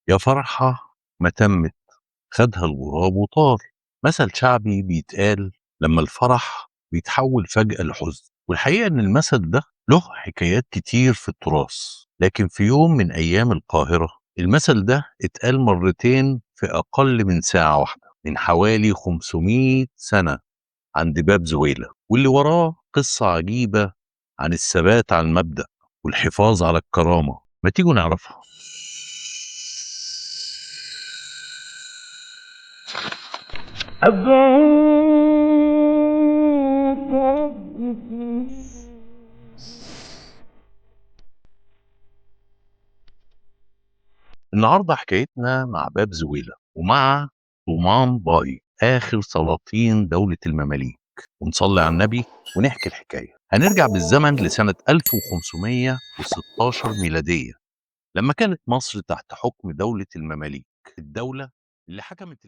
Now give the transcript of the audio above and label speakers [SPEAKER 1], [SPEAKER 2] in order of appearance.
[SPEAKER 1] يا فرحة ما تمت خدها الغراب وطار. مثل شعبي بيتقال لما الفرح بيتحول فجأة لحزن، والحقيقة إن المثل ده له حكايات كتير في التراث. لكن في يوم من أيام القاهرة المثل ده اتقال مرتين في أقل من ساعة واحدة من حوالي 500 سنة عند باب زويلة، واللي وراه قصة عجيبة عن الثبات على المبدأ والحفاظ على الكرامة. ما تيجوا نعرفها. النهاردة حكايتنا مع باب زويلة ومع طومان باي آخر سلاطين دولة المماليك، ونصلي على النبي ونحكي الحكاية. هنرجع بالزمن لسنة 1516 ميلادية، لما كانت مصر تحت حكم دولة المماليك، الدولة اللي حكمت